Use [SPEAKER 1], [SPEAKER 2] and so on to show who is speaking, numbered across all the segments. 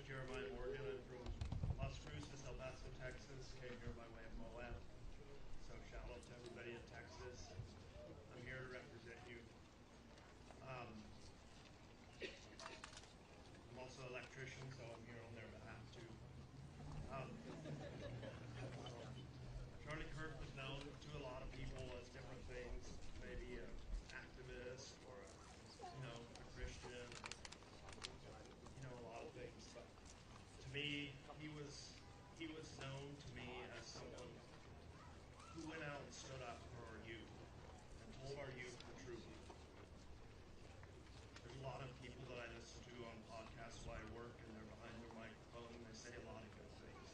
[SPEAKER 1] Jeremiah Morgan. I'm from Las Cruces, El Paso, Texas. Came here by way of Moab. So shout out to everybody in Texas. I'm here to represent you. I'm also an electrician, so I'm here on their behalf too. Charlie Kirk was known to a lot of people as different things, maybe an activist or a Christian, a lot of things. But to me, he was known to me as someone who went out and stood up for our youth and told our youth the truth. There's a lot of people that I listen to on podcasts while I work, and they're behind their microphone, and they say a lot of good things.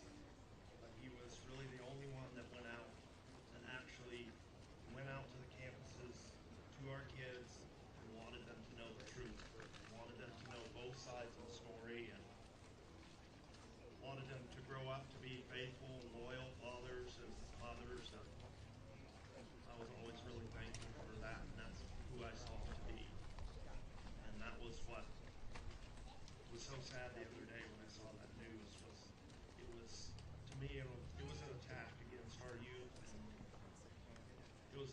[SPEAKER 1] But he was really the only one that went out and actually went out to the campuses, to our kids, and wanted them to know the truth, wanted them to know both sides of the story, and wanted them to grow up to be faithful and loyal fathers and mothers. And I was always really thankful for that, and that's who I saw him to be. And that was what was so sad the other day when I saw that news. To me, it was an attack against our youth, and it was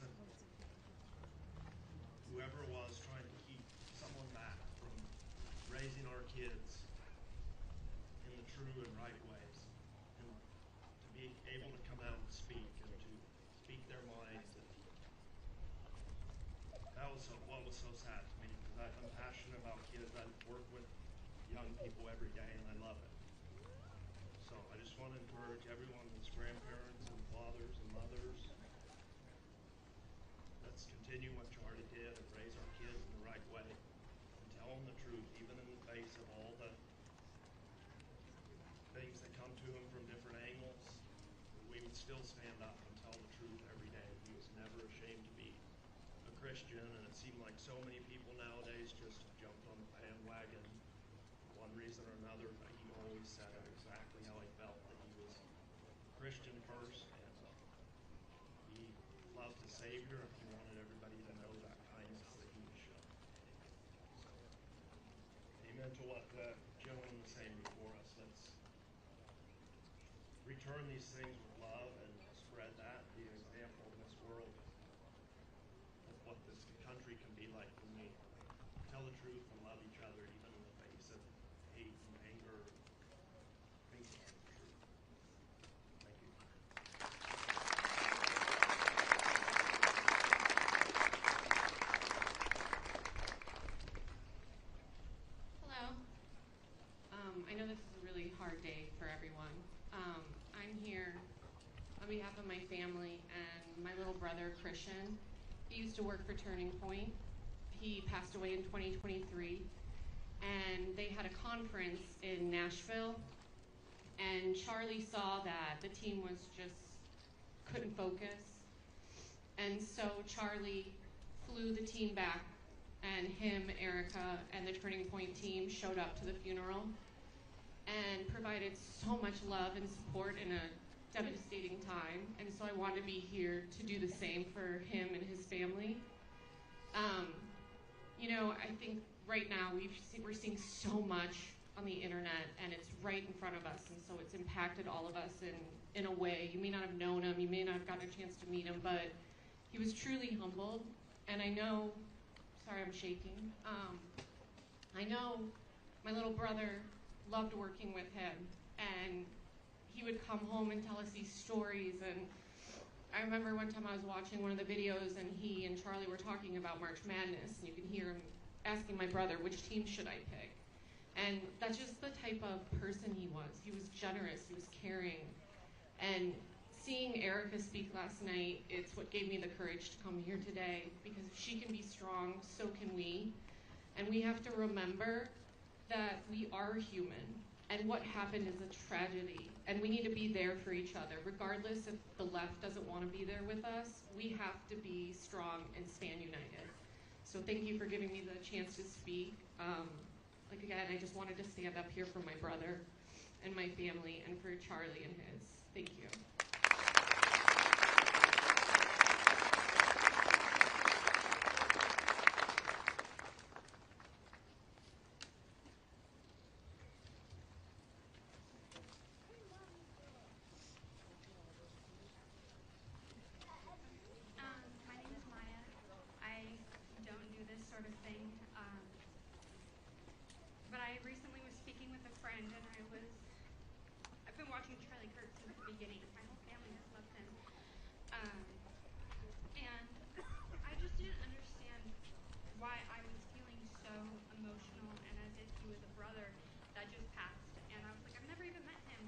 [SPEAKER 1] whoever was trying to keep someone back from raising our kids in the true and right ways, and to be able to come out and speak and to speak their minds. And that was what was so sad to me, because I'm passionate about kids. I work with young people every day, and I love it. So I just want to encourage everyone that's grandparents and fathers and mothers. Let's continue what Charlie did and raise our kids in the right way and tell them the truth, even in the face of all the things that come to him from different angles. We would still stand up and tell the truth every day. He was never ashamed to be a Christian, and it seemed like so many people nowadays just jumped on the bandwagon for one reason or another, but he always said it exactly how he felt, that he was Christian first, and he loved his Savior, and he wanted everybody to know that kindness that he was shown. Amen to what the gentleman was saying before us. Let's return these things with love and spread that, be an example in this world of what this country can be like when we tell the truth and love each other, even in the face of hate and anger, things that aren't true. Thank you.
[SPEAKER 2] Hello. I know this is a really hard day for everyone. I'm here on behalf of my family and my little brother, Christian. He used to work for Turning Point. He passed away in 2023, and they had a conference in Nashville, and Charlie saw that the team was couldn't focus, and so Charlie flew the team back, and him, Erica, and the Turning Point team showed up to the funeral and provided so much love and support in a devastating time, and so I wanted to be here to do the same for him and his family. I think right now we're seeing so much on the internet, and it's right in front of us, and so it's impacted all of us in a way. You may not have known him, you may not have gotten a chance to meet him, but he was truly humbled, and I know, sorry I'm shaking, I know my little brother loved working with him, and he would come home and tell us these stories. And I remember one time I was watching one of the videos, and he and Charlie were talking about March Madness, and you can hear him asking my brother, which team should I pick? And that's just the type of person he was. He was generous, he was caring. And seeing Erica speak last night, it's what gave me the courage to come here today, because if she can be strong, so can we. And we have to remember that we are human, and what happened is a tragedy, and we need to be there for each other. Regardless if the left doesn't want to be there with us, we have to be strong and stand united. So thank you for giving me the chance to speak. Again, I just wanted to stand up here for my brother and my family, and for Charlie and his. Thank you.
[SPEAKER 3] friend, and I've been watching Charlie Kirk since the beginning. My whole family has loved him. And I just didn't understand why I was feeling so emotional and as if he was a brother that just passed. And I was like, I've never even met him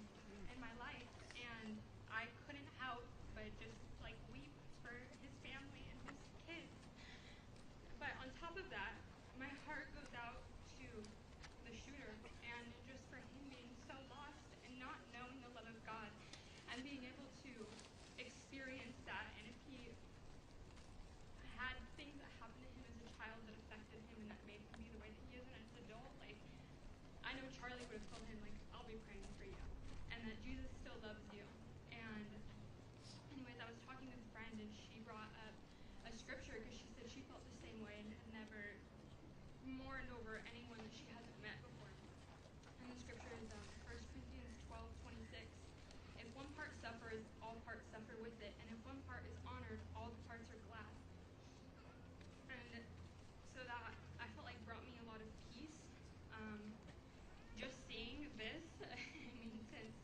[SPEAKER 3] in my life. And I couldn't help but just like weep for his family and his kids. But on top of that, my heart goes out to the shooter and just for him being so lost and not knowing the love of God and being able to experience that. And if he had things that happened to him as a child that affected him and that made him be the way that he is as an adult, like, I know Charlie would have told him, like, I'll be praying for you and that Jesus still loves you. And anyways, I was talking with a friend and she brought up a scripture because she said she felt the same way and had never mourned over anyone that she hasn't met before. And the scripture is 1 Corinthians 12:26. If one part suffers, all parts suffer with it. And if one part is honored, all the parts are glad. And so that I felt like brought me a lot of peace. Just seeing this, I mean, since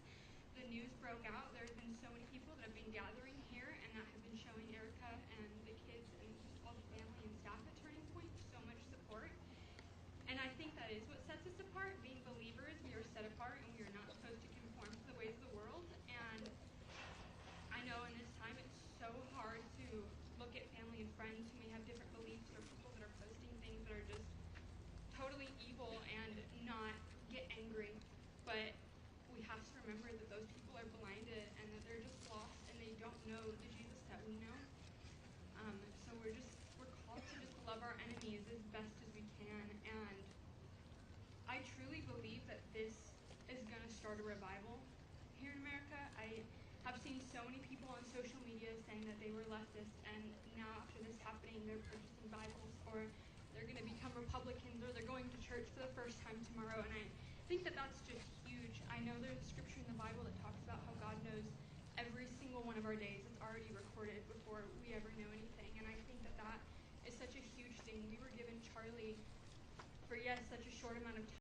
[SPEAKER 3] the news broke out, there have been so many people that have been gathering here and that have been showing Erica and the kids and just all the family and staff at Turning Point so much support. And I think that is what sets us apart. Being believers, we are set apart and we are not supposed to conform to the ways of the world. And I know in this time it's so hard to look at family and friends who may have different beliefs or people that are posting things that are just totally evil and not get angry. But we have to remember that those people are blinded and that they're just lost and they don't know the Jesus that we know. So we're called to just love our enemies as best as we can. And I truly believe that this is going to start a revival here in America. I have seen so many people on social media saying that they were leftists and now after this happening they're purchasing Bibles or they're going to become Republicans or they're going to church for the first time tomorrow. And I think that that's just huge. I know there's a scripture in the Bible that talks about how God knows every single one of our days. It's already recorded before we ever know anything. And I think that that is such a huge thing. We were given Charlie for, yes, such a short amount of time.